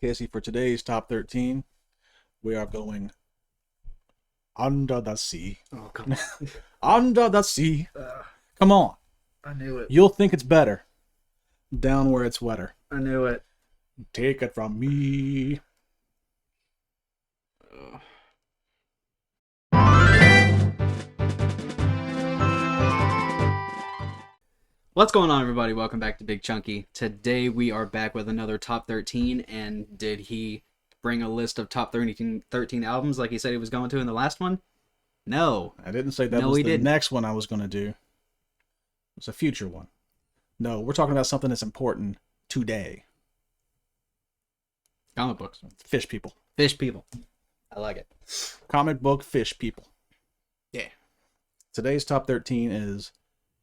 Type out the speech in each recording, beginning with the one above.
Casey, for today's top 13, we are going under the sea. Oh, come on. Under the sea. Come on. I knew it. You'll think it's better down where it's wetter. I knew it. Take it from me. What's going on, everybody? Welcome back to Big Chunky. Today we are back with another top 13, and did he bring a list of top 13 albums like he said he was going to in the last one? No. I didn't say that was the next one I was going to do. It's a future one. No, we're talking about something that's important today. Comic books. Fish people. Fish people. I like it. Comic book fish people. Yeah. Today's top 13 is,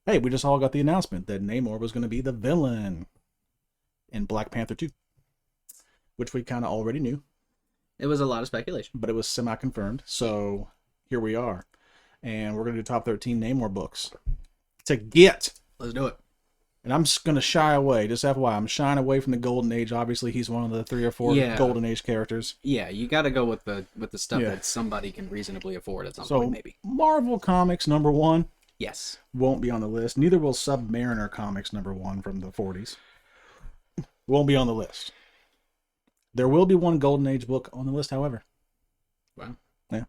hey, we just all got the announcement that Namor was going to be the villain in Black Panther 2, which we kind of already knew. It was a lot of speculation. But it was semi-confirmed, so here we are. And we're going to do top 13 Namor books to get. Let's do it. And I'm just going to shy away, just FYI, I'm shying away from the Golden Age. Obviously, he's one of the 3 or 4 Golden Age characters. Yeah, you got to go with the stuff that somebody can reasonably afford at some point, maybe. Marvel Comics #1. Yes. Won't be on the list. Neither will Submariner Comics #1 from the 40s. Won't be on the list. There will be one Golden Age book on the list, however. Wow. Yeah.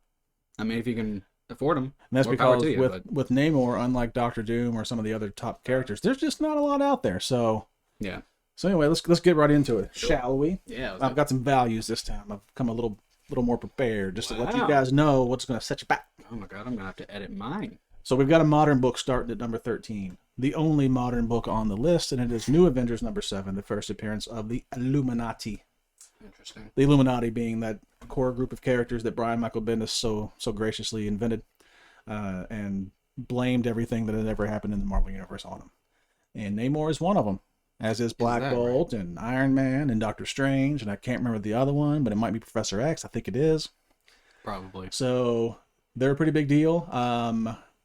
I mean, if you can afford them. And that's because with Namor, unlike Doctor Doom or some of the other top characters, there's just not a lot out there. So yeah. So anyway, let's get right into it, shall we? Yeah. I've got some values this time. I've come a little more prepared, just to let you guys know what's going to set you back. Oh my God, I'm gonna have to edit mine. So we've got a modern book starting at number 13. The only modern book on the list, and it is New Avengers #7, the first appearance of the Illuminati. Interesting. The Illuminati being that core group of characters that Brian Michael Bendis so graciously invented and blamed everything that had ever happened in the Marvel Universe on them. And Namor is one of them, as is Black Bolt and Iron Man and Doctor Strange, and I can't remember the other one, but it might be Professor X. I think it is. Probably. So they're a pretty big deal.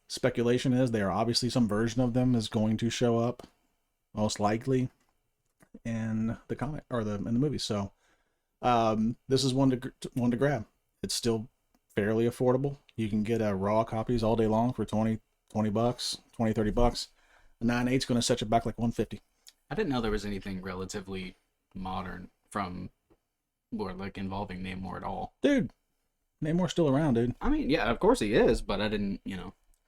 Speculation is there obviously some version of them is going to show up, most likely, in the comic or in the movie. So this is one to grab. It's still fairly affordable. You can get raw copies all day long for $20 bucks, $30 bucks. The 9.8's going to set you back like $150. I didn't know there was anything relatively modern from or like involving Namor at all. Dude, Namor's still around, dude. I mean, yeah, of course he is, but I didn't,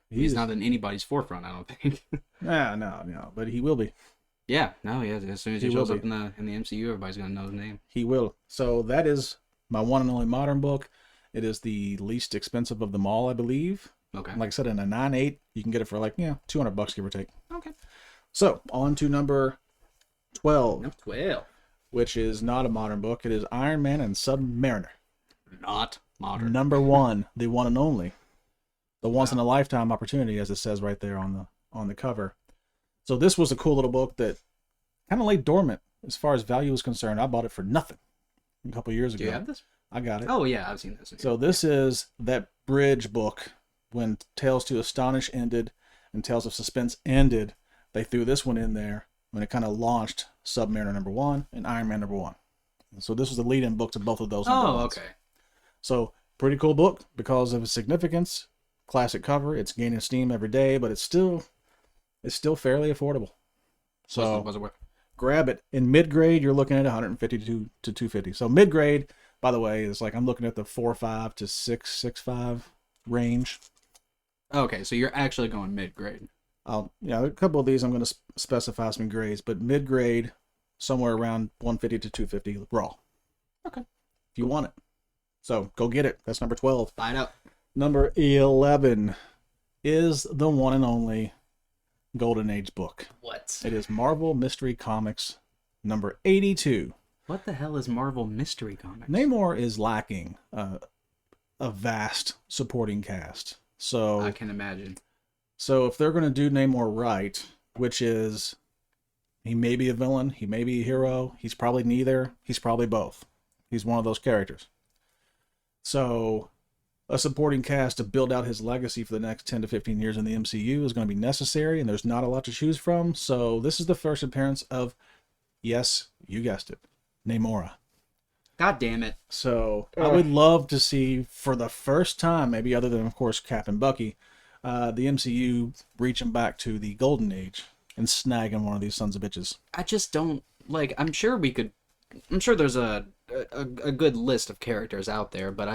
he's not in anybody's forefront, I don't think. No, but he will be. Yeah, no, yeah. As soon as he shows up in the MCU, everybody's gonna know his name. He will. So that is my one and only modern book. It is the least expensive of them all, I believe. Okay. Like I said, in a 9.8, you can get it for like $200 bucks, give or take. Okay. So on to number 12. Number 12. Which is not a modern book. It is Iron Man and Submariner. Not modern. #1, the one and only. The once in a lifetime opportunity, as it says right there on the cover. So this was a cool little book that kind of lay dormant as far as value is concerned. I bought it for nothing a couple years ago. Do you have this? I got it. Oh yeah, I've seen this. So this is that bridge book when Tales to Astonish ended and Tales of Suspense ended. They threw this one in there when it kind of launched Submariner #1 and Iron Man #1. So this was the lead-in book to both of those. Oh, okay. So pretty cool book because of its significance. Classic cover. It's gaining steam every day, but it's still fairly affordable. So was it worth? Grab it. In mid-grade, you're looking at $150 to $250. So mid-grade, by the way, is like I'm looking at the 4.5 to 6.65 range. Okay, so you're actually going mid-grade. A couple of these I'm going to specify some grades, but mid-grade, somewhere around 150 to 250 raw. Okay. If you want it. So go get it. That's number 12. Buy it up. Number 11 is the one and only Golden Age book. What? It is Marvel Mystery Comics number 82. What the hell is Marvel Mystery Comics? Namor is lacking a vast supporting cast. So I can imagine. So if they're going to do Namor right, which is he may be a villain, he may be a hero, he's probably neither, he's probably both. He's one of those characters. So a supporting cast to build out his legacy for the next 10 to 15 years in the MCU is going to be necessary, and there's not a lot to choose from. So this is the first appearance of, yes, you guessed it, Namora. God damn it. So I would love to see, for the first time, maybe other than, of course, Cap and Bucky, the MCU reaching back to the golden age and snagging one of these sons of bitches. I just don't, like, I'm sure there's a good list of characters out there, but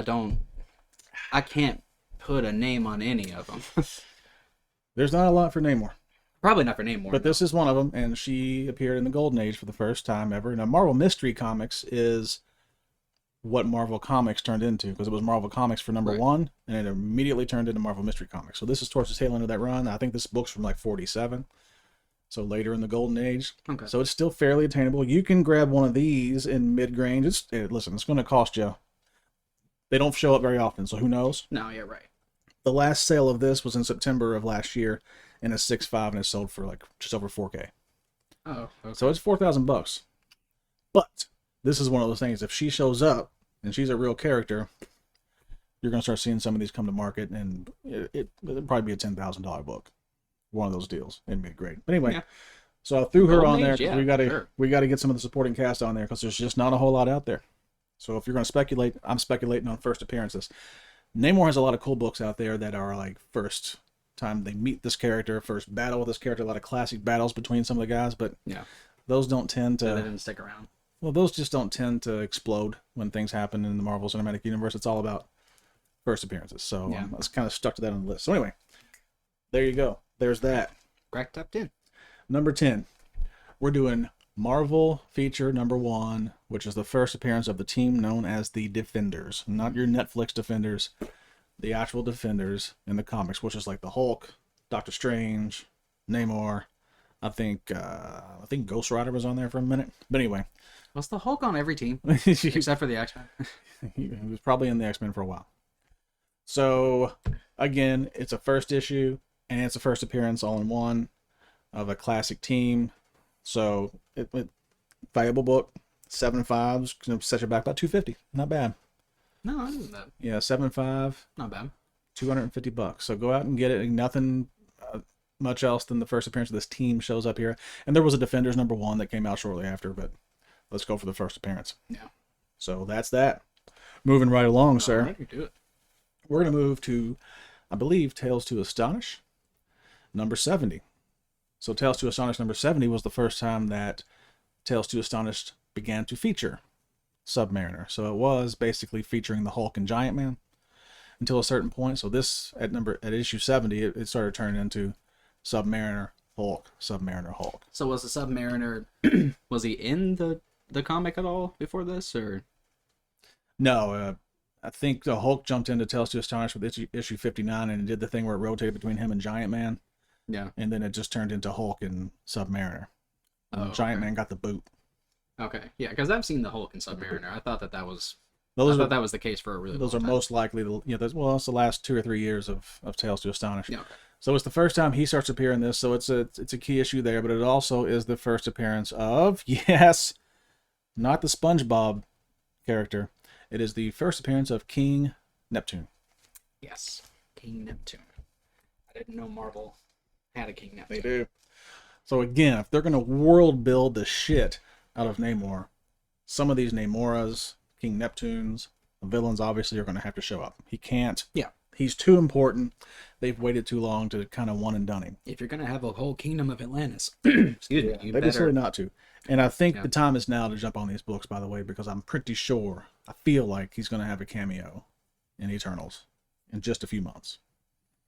I can't put a name on any of them. There's not a lot for Namor. Probably not for Namor. But this is one of them, and she appeared in the golden age for the first time ever. Now, Marvel Mystery Comics is what Marvel Comics turned into, because it was Marvel Comics for number one, and it immediately turned into Marvel Mystery Comics. So this is towards the tail end of that run. I think this book's from like 47, so later in the golden age. Okay. So it's still fairly attainable. You can grab one of these in mid-range. Listen, it's going to cost you. They don't show up very often, so who knows? No, yeah, right. The last sale of this was in September of last year, and it's 6.5, and it's sold for like just over $4K. Oh, okay. So it's $4,000. But this is one of those things. If she shows up and she's a real character, you're gonna start seeing some of these come to market, and it'll probably be a $10,000 book. One of those deals in mid grade. But anyway, so I threw her on there because we gotta get some of the supporting cast on there, because there's just not a whole lot out there. So if you're gonna speculate, I'm speculating on first appearances. Namor has a lot of cool books out there that are like first time they meet this character, first battle with this character, a lot of classic battles between some of the guys, but those don't tend to... they didn't stick around. Well, those just don't tend to explode when things happen in the Marvel Cinematic Universe. It's all about first appearances, so I was kind of stuck to that on the list. So anyway, there you go. There's that. Crack top 10. Number 10. We're doing Marvel feature number 1, which is the first appearance of the team known as the Defenders. Not your Netflix Defenders, the actual Defenders in the comics, which is like the Hulk, Doctor Strange, Namor. I think Ghost Rider was on there for a minute. But anyway. Was the Hulk on every team? Except for the X-Men? He was probably in the X-Men for a while. So, again, it's a first issue, and it's a first appearance all in one of a classic team. So, valuable book, 7.5's gonna set you back about $250. Not bad. No, that isn't bad. Yeah, 7.5. Not bad. $250. So go out and get it. Nothing much else than the first appearance of this team shows up here. And there was a Defenders number 1 that came out shortly after, but let's go for the first appearance. Yeah. So that's that. Moving right along, sir. Right, do it. We're going to move to, I believe, Tales to Astonish, number 70. So Tales to Astonish number 70 was the first time that Tales to Astonish began to feature Submariner. So it was basically featuring the Hulk and Giant Man until a certain point. So this, at issue 70, it started turning into Submariner, Hulk, Submariner, Hulk. So was the Submariner, was he in the comic at all before this, or? No, I think the Hulk jumped into Tales to Astonish with issue 59, and it did the thing where it rotated between him and Giant Man. Yeah. And then it just turned into Hulk and Submariner. And Giant Man got the boot. Okay. Yeah, because I've seen the Hulk and Submariner. I thought that was the case for a really long time. Those are most likely it's the last 2 or 3 years of Tales to Astonish. Yeah, okay. So it's the first time he starts appearing in this, so it's a key issue there, but it also is the first appearance of, yes, not the SpongeBob character. It is the first appearance of King Neptune. Yes, King Neptune. I didn't know Marvel had a King Neptune. They do. So again, if they're going to world build the shit out of Namor, some of these Namoras, King Neptunes, the villains obviously are going to have to show up. He can't. Yeah. He's too important. They've waited too long to kind of one and done him. If you're going to have a whole kingdom of Atlantis, excuse me, you they better... decided not to. And I think the time is now to jump on these books, by the way, because I'm pretty sure, I feel like he's going to have a cameo in Eternals in just a few months.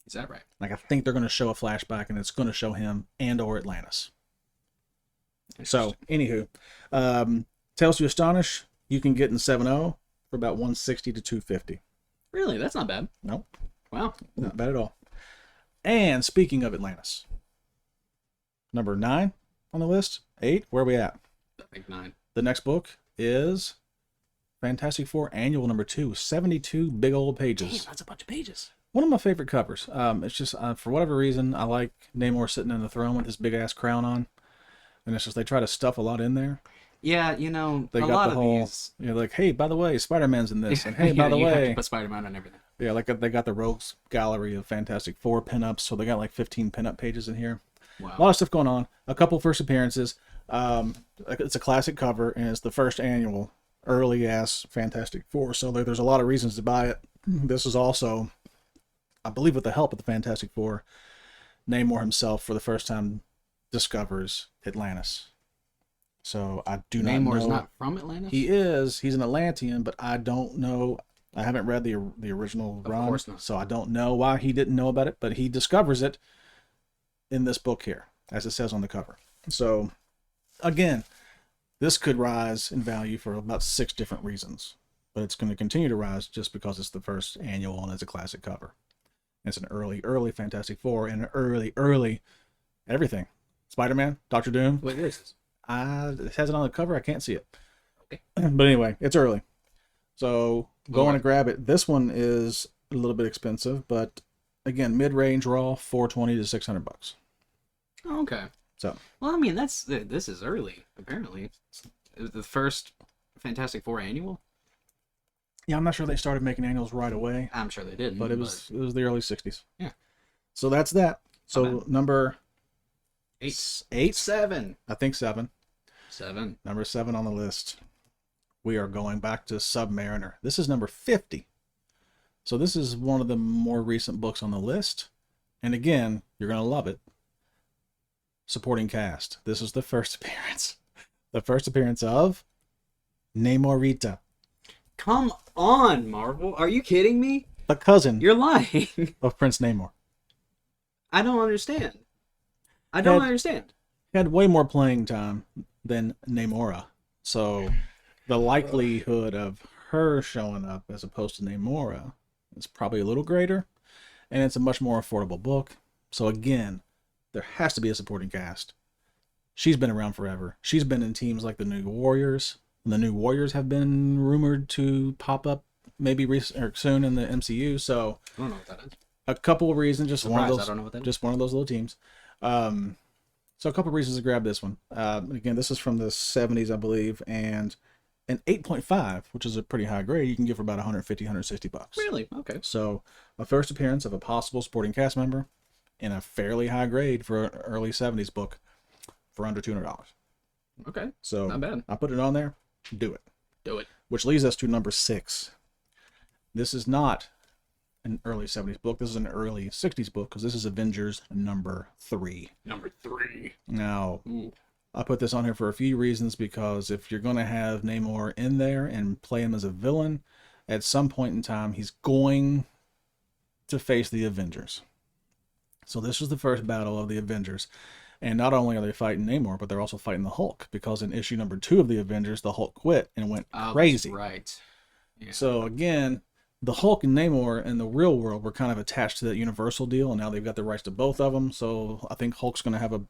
Is that right? Like, I think they're going to show a flashback, and it's going to show him and or Atlantis. So, anywho, Tales to Astonish, you can get in 7.0 for about $160 to $250. Really? That's not bad. Nope. Wow. Not bad at all. And speaking of Atlantis, number 9 on the list, 8, where are we at? I think 9. The next book is Fantastic Four Annual number 2, 72 big old pages. Damn, that's a bunch of pages. One of my favorite covers. It's just, for whatever reason, I like Namor sitting in the throne with his big ass crown on. And it's just, they try to stuff a lot in there. Yeah, They a got lot the whole, of these. like, hey, by the way, Spider-Man's in this. And hey, by the you have way. to put Spider-Man on everything. Yeah, like they got the Rogues Gallery of Fantastic Four pinups. So they got like 15 pinup pages in here. Wow. A lot of stuff going on. A couple first appearances. It's a classic cover, and it's the first annual early ass Fantastic Four. So there's a lot of reasons to buy it. This is also, I believe, with the help of the Fantastic Four, Namor himself for the first time discovers Atlantis. So I do not know. Namor's not from Atlantis? He is. He's an Atlantean, but I don't know. I haven't read the original run, Of course not. so I don't know why he didn't know about it. But he discovers it in this book here, as it says on the cover. So, again, this could rise in value for about 6 different reasons, but it's going to continue to rise just because it's the first annual and it's a classic cover. It's an early Fantastic Four and an early everything. Spider-Man, Doctor Doom. What is this? It has it on the cover. I can't see it. Okay. But anyway, it's early. So go on and grab it. This one is a little bit expensive, but again, mid-range raw, $420 to $600. Oh, okay. So, well, I mean, this is early, apparently. It was the first Fantastic Four annual? yeah, I'm not sure they started making annuals right away, I'm sure they didn't. but it was the early 60s. Yeah. So that's that. So number 8? 7. I think 7. 7. Number 7 on the list. We are going back to Submariner. This is number 50. So this is one of the more recent books on the list. And again, you're going to love it. Supporting cast. This is the first appearance. The first appearance of Namorita. Come on, Marvel. Are you kidding me? The cousin You're lying. of Prince Namor. I don't understand. I don't understand. He had way more playing time than Namora. So the likelihood of her showing up as opposed to Namora is probably a little greater. And it's a much more affordable book. So again, there has to be a supporting cast. She's been around forever. She's been in teams like the New Warriors. The New Warriors have been rumored to pop up maybe soon in the MCU. So I don't know what that is. a couple of reasons, just one of those, I don't know what that is. just one of those little teams. So a couple of reasons to grab this one. Again, this is from the 70s, I believe, and an 8.5, which is a pretty high grade, you can get for about $150, $160. Really? Okay. So a first appearance of a possible supporting cast member in a fairly high grade for an early 70s book for under $200. Okay. So not bad. I put it on there. Do it. Do it. Which leads us to number 6. This is not an early 70s book. This is an early 60s book because this is Avengers number 3. Number 3. Now, Ooh. I put this on here for a few reasons because if you're going to have Namor in there and play him as a villain, at some point in time, he's going to face the Avengers. So this is the first battle of the Avengers. And not only are they fighting Namor, but they're also fighting the Hulk because in issue number 2 of the Avengers, the Hulk quit and went crazy. That's right. Yeah. So again, the Hulk and Namor in the real world were kind of attached to that Universal deal, and now they've got the rights to both of them. So I think Hulk's going to have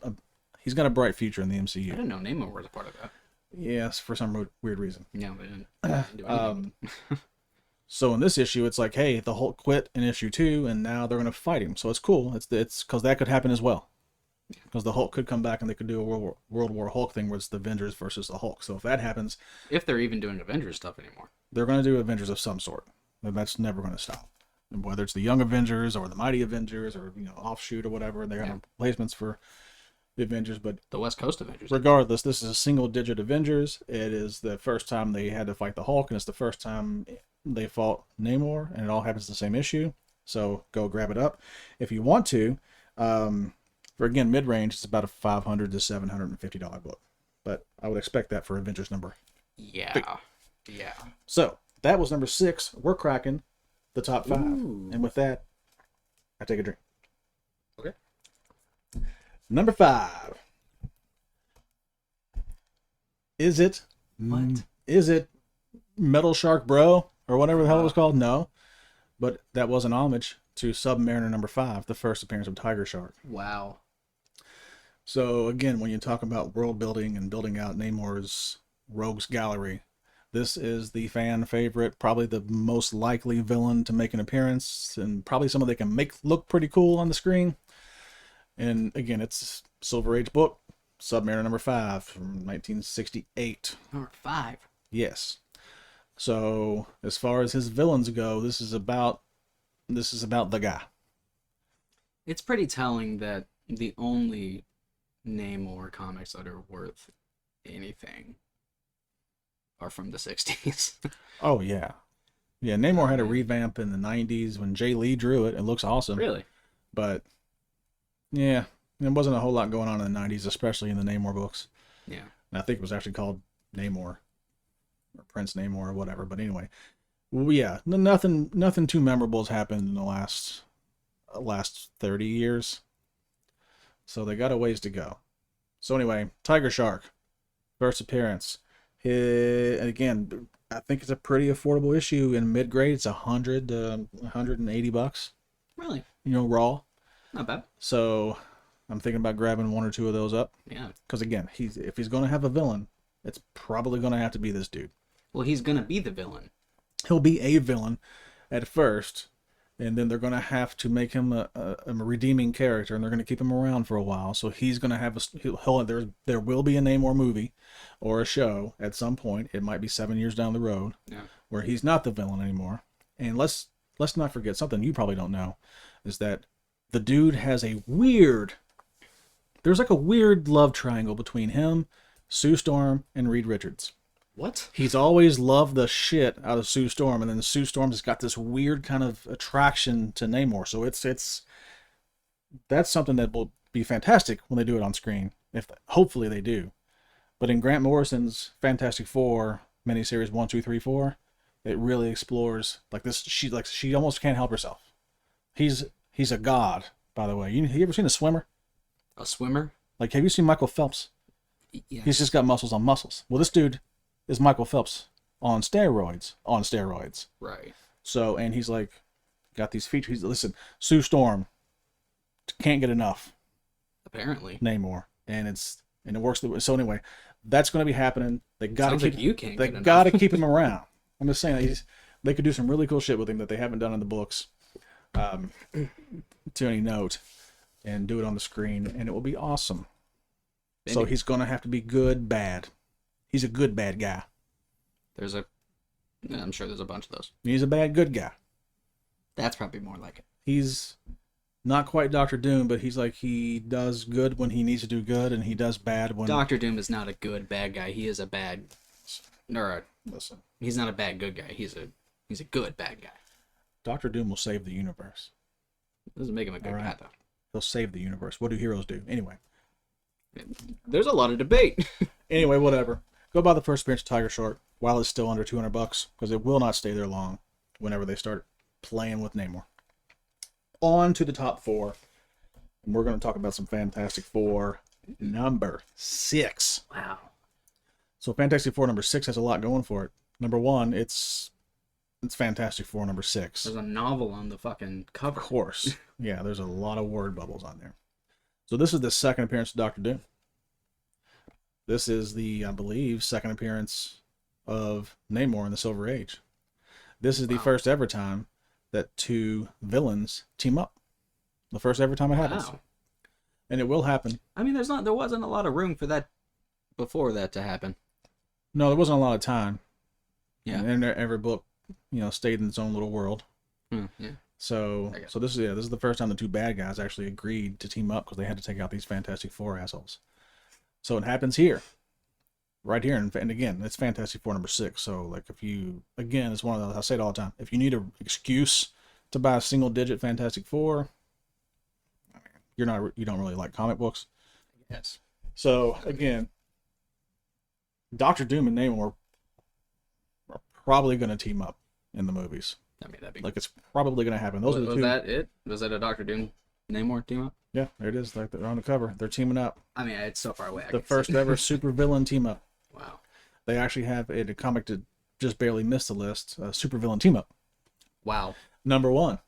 he's got a bright future in the MCU. I didn't know Namor was a part of that. Yes, for some weird reason. Yeah, but didn't do anything. So in this issue, it's like, hey, the Hulk quit in issue 2, and now they're going to fight him. So it's cool. It's because that could happen as well. Because the Hulk could come back and they could do a World War Hulk thing where it's the Avengers versus the Hulk. So if that happens, if they're even doing Avengers stuff anymore, they're going to do Avengers of some sort. And that's never going to stop. And whether it's the Young Avengers or the Mighty Avengers or offshoot or whatever, they have replacements for the Avengers. But the West Coast Avengers. Regardless, this is a single-digit Avengers. It is the first time they had to fight the Hulk, and it's the first time they fought Namor, and it all happens in the same issue. So go grab it up if you want to. For again mid-range, it's about a $500 to $750 book, but I would expect that for Avengers number. Yeah. So that was number 6. We're cracking the top 5, Ooh. and with that, I take a drink. Okay. Number 5. Is it? What? Is it Metal Shark Bro or whatever the hell it was called? No, but that was an homage to Submariner number 5, the first appearance of Tiger Shark. Wow. So again, when you talk about world building and building out Namor's rogues gallery, this is the fan favorite, probably the most likely villain to make an appearance, and probably someone they can make look pretty cool on the screen. And again, it's a Silver Age book, Submariner number 5 from 1968. Number 5. Yes. So as far as his villains go, this is about the guy. It's pretty telling that the only Namor comics that are worth anything are from the 60s. Oh yeah, yeah. Namor had a revamp in the '90s when Jay Lee drew it. It looks awesome. Really? But yeah, there wasn't a whole lot going on in the '90s, especially in the Namor books. Yeah. And I think it was actually called Namor or Prince Namor or whatever. But anyway, well, yeah, nothing too memorable has happened in the last 30 years. So they got a ways to go. So anyway, Tiger Shark, first appearance. Again, I think it's a pretty affordable issue in mid grade. It's $180. Really? Raw. Not bad. So I'm thinking about grabbing one or two of those up. Yeah. Because again, if he's going to have a villain, it's probably going to have to be this dude. Well, he's gonna be the villain. He'll be a villain at first, and then they're going to have to make him a redeeming character, and they're going to keep him around for a while. So he's going to have there will be a Namor movie or a show at some point. It might be 7 years down the road, where he's not the villain anymore. And let's not forget something you probably don't know, is that the dude has there's like a weird love triangle between him, Sue Storm, and Reed Richards. What? He's always loved the shit out of Sue Storm, and then Sue Storm has got this weird kind of attraction to Namor. So that's something that will be fantastic when they do it on screen. Hopefully they do. But in Grant Morrison's Fantastic Four miniseries 1, 2, 3, 4, it really explores like this. She almost can't help herself. He's a god, by the way. You ever seen a swimmer? A swimmer? Like, have you seen Michael Phelps? Yeah. He's just got muscles on muscles. Well, this dude is Michael Phelps on steroids. Right. So, and he's like, got these features. Listen, Sue Storm can't get enough. Apparently. Namor. And it works. So anyway, that's going to be happening. They got to keep. Like you can't. They got to keep him around. I'm just saying they could do some really cool shit with him that they haven't done in the books, to any note, and do it on the screen, and it will be awesome. Maybe. So he's going to have to be good, bad. He's a good, bad guy. I'm sure there's a bunch of those. He's a bad, good guy. That's probably more like it. He's not quite Doctor Doom, but he does good when he needs to do good, and he does bad when... Doctor Doom is not a good, bad guy. He is a bad... Listen. He's not a bad, good guy. He's a good, bad guy. Doctor Doom will save the universe. Doesn't make him a good guy, though. He'll save the universe. What do heroes do? Anyway. There's a lot of debate. Anyway, whatever. Go buy the first appearance of Tiger Shark while it's still under $200, because it will not stay there long whenever they start playing with Namor. On to the top four. And we're going to talk about some Fantastic Four number 6. Wow. So Fantastic Four number 6 has a lot going for it. Number 1, it's Fantastic Four number 6. There's a novel on the fucking cover. Of course. Yeah, there's a lot of word bubbles on there. So this is the second appearance of Doctor Doom. This is the, I believe, second appearance of Namor in the Silver Age. This is the first ever time that two villains team up. The first ever time it happens. Wow. And it will happen. I mean, there wasn't a lot of room for that before that to happen. No, there wasn't a lot of time. Yeah. And every book, stayed in its own little world. Yeah. So this is the first time the two bad guys actually agreed to team up because they had to take out these Fantastic Four assholes. So it happens here, right here, and again, it's Fantastic Four number 6. So like, it's one of those. I say it all the time. If you need an excuse to buy a single-digit Fantastic Four, you don't really like comic books. Yes. So again, Doctor Doom and Namor are probably going to team up in the movies. I mean, that'd be like, it's probably going to happen. Those are the two. Was that it? Was that a Doctor Doom Namor team up? Yeah, there it is. Like, they're on the cover. They're teaming up. I mean, it's so far away. The first ever super villain team up. Wow. They actually have a comic that just barely missed the list. A super villain team up. Wow. Number 1,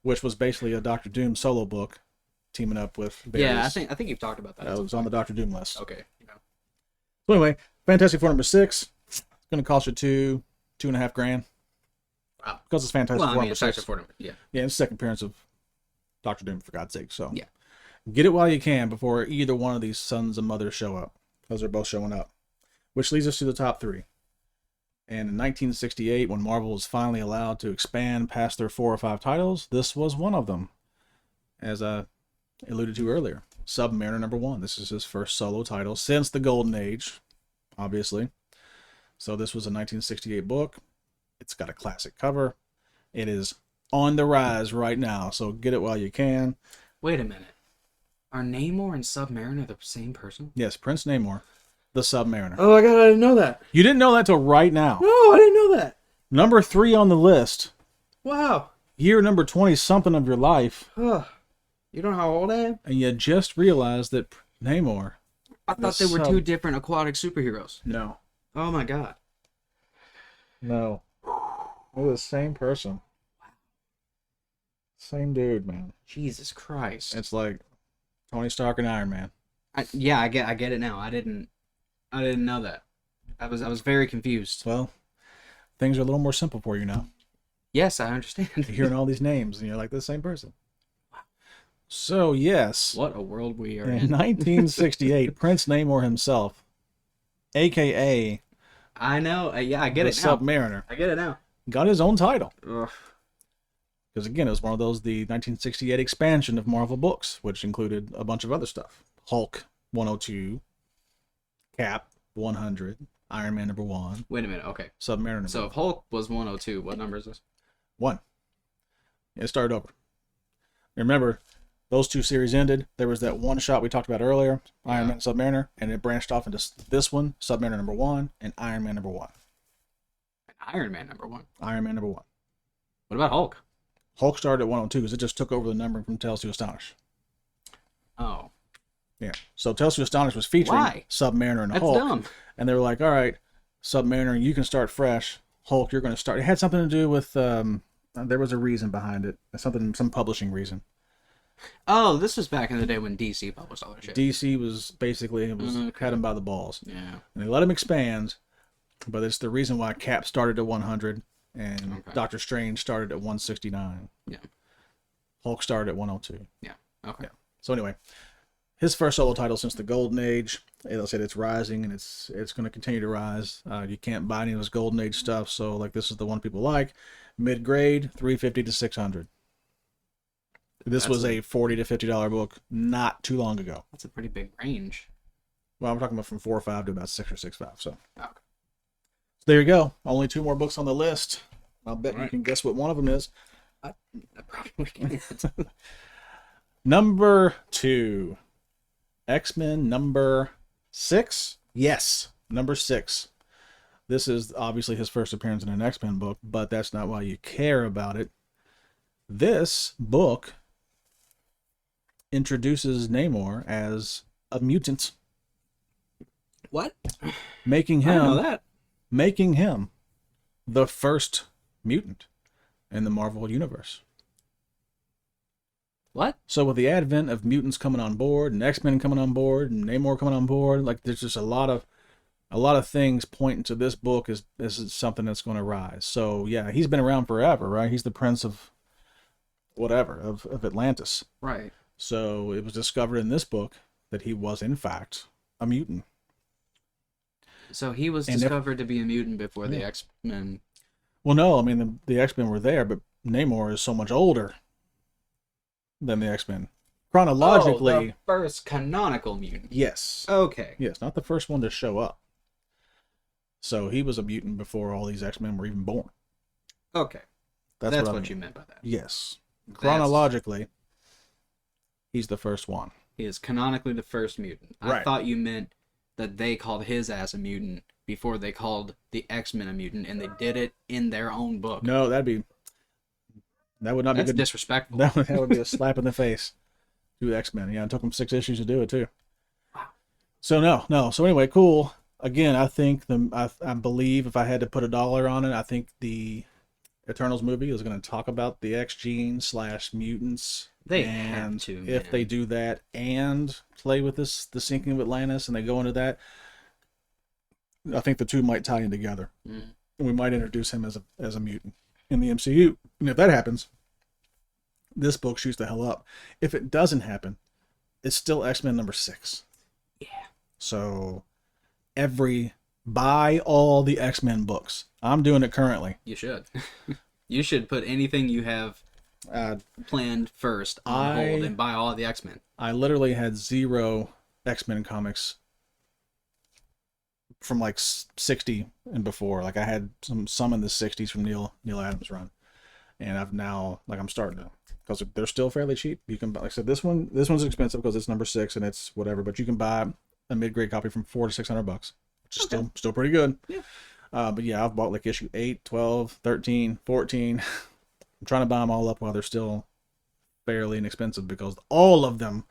which was basically a Doctor Doom solo book, teaming up with various... Yeah, I think you've talked about that. It was on the Doctor Doom list. Okay. Yeah. So anyway, Fantastic Four number 6. It's going to cost you $2.5 Wow. Because it's Fantastic Four number 6. Yeah. Yeah, it's the second appearance of Doctor Doom, for God's sake. So yeah, get it while you can before either one of these sons and mothers show up, because they're both showing up. Which leads us to the top 3. And in 1968, when Marvel was finally allowed to expand past their 4 or 5 titles, this was one of them. As I alluded to earlier, Submariner number 1. This is his first solo title since the Golden Age, obviously. So this was a 1968 book. It's got a classic cover. It is on the rise right now, so get it while you can. Wait a minute. Are Namor and Submariner the same person? Yes, Prince Namor, the Submariner. Oh my god, I didn't know that. You didn't know that till right now. No, I didn't know that. Number 3 on the list. Wow. Year number 20-something of your life. You know how old I am? And you just realized that Namor... I thought they were two different aquatic superheroes. No. Oh my god. No. They're the same person. Same dude, man. Jesus Christ. It's like Tony Stark and Iron Man. I get it now. I didn't know that. I was very confused. Well, things are a little more simple for you now. Yes, I understand. You're hearing all these names, and you're like, the same person. So, yes. What a world we are In in. 1968, Prince Namor himself, a.k.a. I know. Yeah, I get the it now. Submariner, I get it now. got his own title. Ugh. Because, again, it was one of those, the 1968 expansion of Marvel books, which included a bunch of other stuff. Hulk 102, Cap 100, Iron Man number 1, Wait a minute. Okay. Submariner number So if Hulk was 102, what number is this? 1. It started over. Remember, those two series ended. There was that one shot we talked about earlier, Iron Man, Submariner, and it branched off into this one, Submariner number 1, and Iron Man number 1. Iron Man number 1. Iron Man number 1. What about Hulk? Hulk started at 102 because it just took over the numbering from Tales to Astonish. Oh. Yeah. So Tales to Astonish was featuring Why? Submariner and That's Hulk. dumb. And they were like, all right, Submariner, you can start fresh. Hulk, you're going to start. It had something to do with, there was a reason behind it. Some publishing reason. Oh, this was back in the day when DC published all their shit. DC was basically, had him by the balls. Yeah. And they let him expand, but it's the reason why Cap started at 100 and Doctor Strange started at 169. Yeah. Hulk started at 102. Yeah. Okay. Yeah. So anyway, his first solo title since the Golden Age. As I said, it's rising and it's going to continue to rise. You can't buy any of his Golden Age stuff, so like this is the one people like. Mid-grade, $350 to $600. This was a $40 to $50 book not too long ago. That's a pretty big range. Well, I'm talking about from 4 or 5 to about 6 or 6.5. So Okay. there you go. Only 2 more books on the list. I'll bet you can guess what one of them is. I probably can't. Number 2. X-Men number 6? Yes, number 6. This is obviously his first appearance in an X-Men book, but that's not why you care about it. This book introduces Namor as a mutant. What? Making I him didn't know that. making him the first mutant in the Marvel Universe. What? So with the advent of mutants coming on board and X-Men coming on board and Namor coming on board, like there's just a lot of things pointing to this book as something that's going to rise. So yeah, he's been around forever, right? He's the prince of whatever, of Atlantis. Right. So it was discovered in this book that he was in fact a mutant. So he was discovered to be a mutant before the X-Men. Well, no, I mean the X-Men were there, but Namor is so much older than the X-Men. Chronologically, the first canonical mutant. yes. Okay. Yes, not the first one to show up. So he was a mutant before all these X-Men were even born. Okay. That's what I what mean. you meant by that. Yes. Chronologically, he's the first one. He is canonically the first mutant. I Right. thought you meant that they called his ass a mutant before they called the X-Men a mutant, and they did it in their own book. No, that would not That's be good. disrespectful. That would be a slap in the face to the X-Men. Yeah, it took them 6 issues to do it too. Wow. So no. So anyway, cool. Again, I think I believe if I had to put $1 on it, I think the Eternals movie is going to talk about the X genes / mutants. They and have to, if man. they do that and play with the sinking of Atlantis, and they go into that, I think the two might tie in together. Mm. And we might introduce him as a mutant in the MCU. And if that happens, this book shoots the hell up. If it doesn't happen, it's still X-Men number 6. Yeah. So buy all the X-Men books. I'm doing it currently. You should. You should put anything you have planned first on hold and buy all the X-Men. I literally had 0 X-Men comics from like 60 and before. Like I had some in the 60s from Neil Adams run, and I've now like I'm starting to, because they're still fairly cheap. You can buy, like I said, this one's expensive because it's number 6 and it's whatever, but you can buy a mid-grade copy from $400 to $600, which is still pretty good. Yeah. But yeah, I've bought like issue 8, 12, 13, 14. I'm trying to buy them all up while they're still fairly inexpensive, because all of them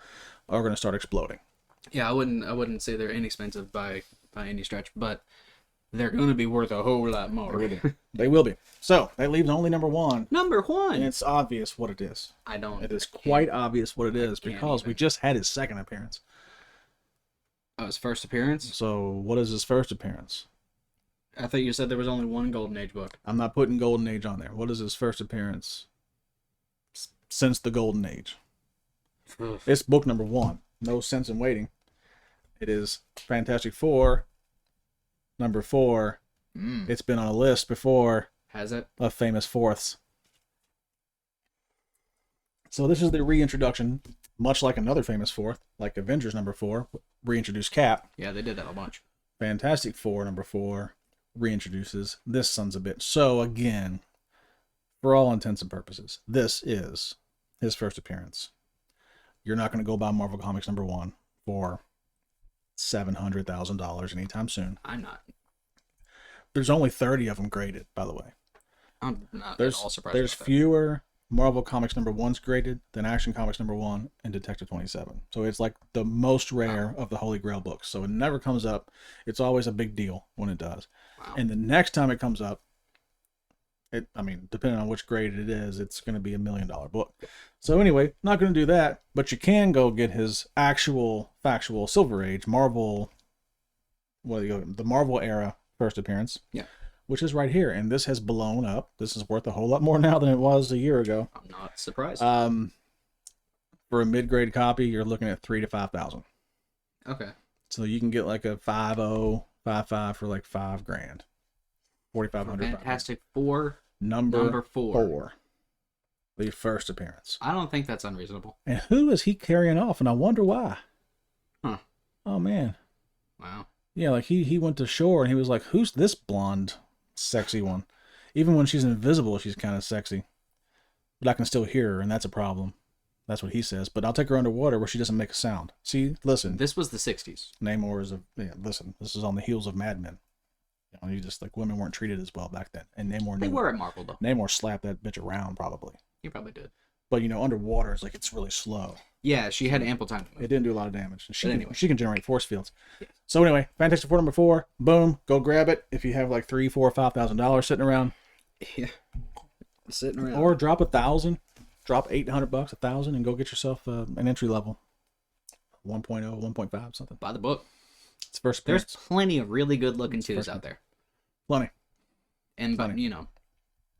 are going to start exploding. Yeah, I wouldn't say they're inexpensive by any stretch, but they're going to be worth a whole lot more. They will be. So that leaves only number 1. Number 1. And it's obvious what it is. It is quite obvious what it is, because we just had his second appearance. Oh, his first appearance? So what is his first appearance? I thought you said there was only one Golden Age book. I'm not putting Golden Age on there. What is his first appearance since the Golden Age? It's book number 1. No sense in waiting. It is Fantastic Four, number 4. It's been on a list before. Has it? Of famous fourths. So this is the reintroduction, much like another famous fourth, like Avengers number 4, reintroduced Cap. Yeah, they did that a bunch. Fantastic Four number 4 reintroduces this son's a bitch. So again, for all intents and purposes, this is his first appearance. You're not going to go buy Marvel Comics number 1 for $700,000 anytime soon. I'm not. There's only 30 of them graded, by the way. I'm not at all surprised. There's fewer Marvel Comics number 1s graded than Action Comics number 1 and Detective 27. So it's like the most rare of the Holy Grail books. So it never comes up. It's always a big deal when it does. Wow. And the next time it comes up, depending on which grade it is, it's going to be $1 million book. So anyway, not going to do that, but you can go get his actual factual Silver Age Marvel, the Marvel era first appearance. Yeah. Which is right here, and this has blown up. This is worth a whole lot more now than it was a year ago. I'm not surprised. For a mid-grade copy, you're looking at $3,000 to $5,000. Okay. So you can get like a 5.0, 5.5 for like $5,000, $4,500. Fantastic Four, number 4, the first appearance. I don't think that's unreasonable. And who is he carrying off? And I wonder why. Huh. Oh man. Wow. Yeah, like he went to shore and he was like, "Who's this blonde, sexy one?" Even when she's invisible, she's kind of sexy. But I can still hear her, and that's a problem. That's what he says. But I'll take her underwater where she doesn't make a sound. See, listen. This was the 60s. Namor is listen, this is on the heels of Mad Men. You just like women weren't treated as well back then. And Namor They were at Marvel though. Namor slapped that bitch around probably. He probably did. But underwater is like it's really slow. Yeah, she had ample time to move. It didn't do a lot of damage. Anyway. She can generate force fields. Yeah. So anyway, Fantastic Four number 4, boom, go grab it. If you have like $3,000, $4,000, $5,000 sitting around, Yeah. Sitting around. or drop $1,000, drop $800, $1,000, and go get yourself an entry level 1.0, 1.5, something. Buy the book. It's first There's appearance. plenty of really good looking twos out there. Plenty. And Plenty.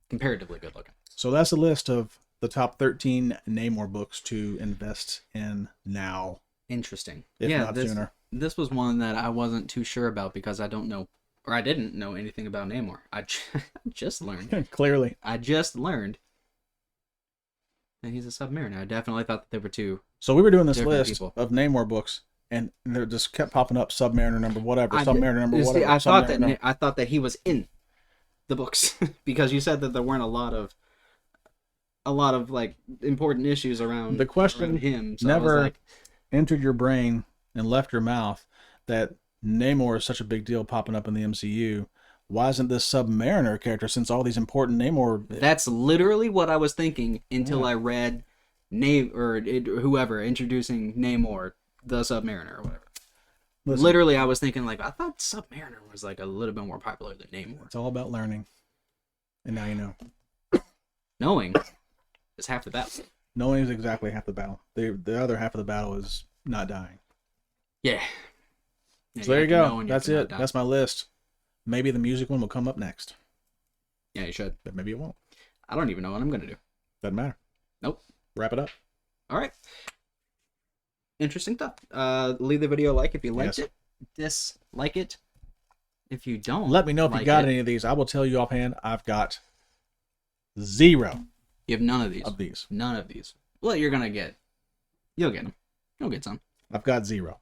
comparatively good looking. So that's a list of the top 13 Namor books to invest in now. Interesting. If not sooner. This was one that I wasn't too sure about because I don't know, or I didn't know anything about Namor. I just learned. Clearly. I just learned that he's a Submariner. I definitely thought that there were two. So we were doing this different list people. of Namor books, and there just kept popping up Submariner number whatever, Submariner number You see, whatever. I thought that he was in the books because you said that there weren't a lot of like important issues around the question around him. So never entered your brain and left your mouth that Namor is such a big deal popping up in the MCU. Why isn't this Submariner character, since all these important Namor... That's literally what I was thinking until I read whoever introducing Namor, the Submariner or whatever. Listen, Literally, I was thinking like, I thought Submariner was like a little bit more popular than Namor. it's all about learning. And now you know. Knowing is half the battle. Knowing is exactly half the battle. The other half of the battle is not dying. Yeah. So there you go. That's it. That's my list. Maybe the music one will come up next. Yeah, you should. But maybe it won't. I don't even know what I'm going to do. Doesn't matter. Nope. Wrap it up. All right. Interesting stuff. Leave the video a like if you liked Yes. it. Dislike it if you don't. Let me know if you got any of these. I will tell you offhand, I've got 0 You have none of these. of these. None of these. Well, you're going to get. You'll get them. You'll get some. I've got 0.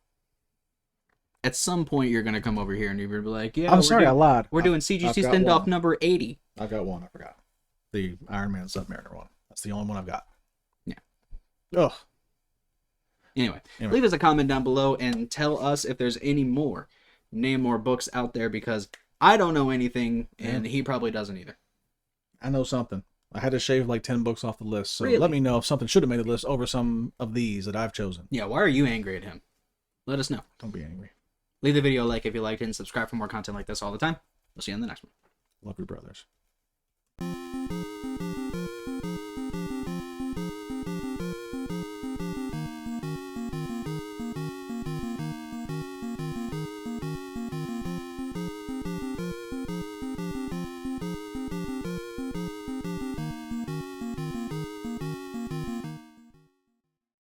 at some point you're gonna come over here and you're gonna be like, yeah, I'm sorry, I lied. We're doing I've CGC got standoff one. number 80. I've got one. I forgot. The Iron Man Submariner one. That's the only one I've got. Yeah. Ugh. Anyway, leave us a comment down below and tell us if there's any more Namor books out there, because I don't know anything and he probably doesn't either. I know something. I had to shave like 10 books off the list, so Really? let me know if something should have made the list over some of these that I've chosen. Yeah, why are you angry at him? Let us know. Don't be angry. Leave the video a like if you liked it and subscribe for more content like this all the time. We'll see you in the next one. Love your brothers.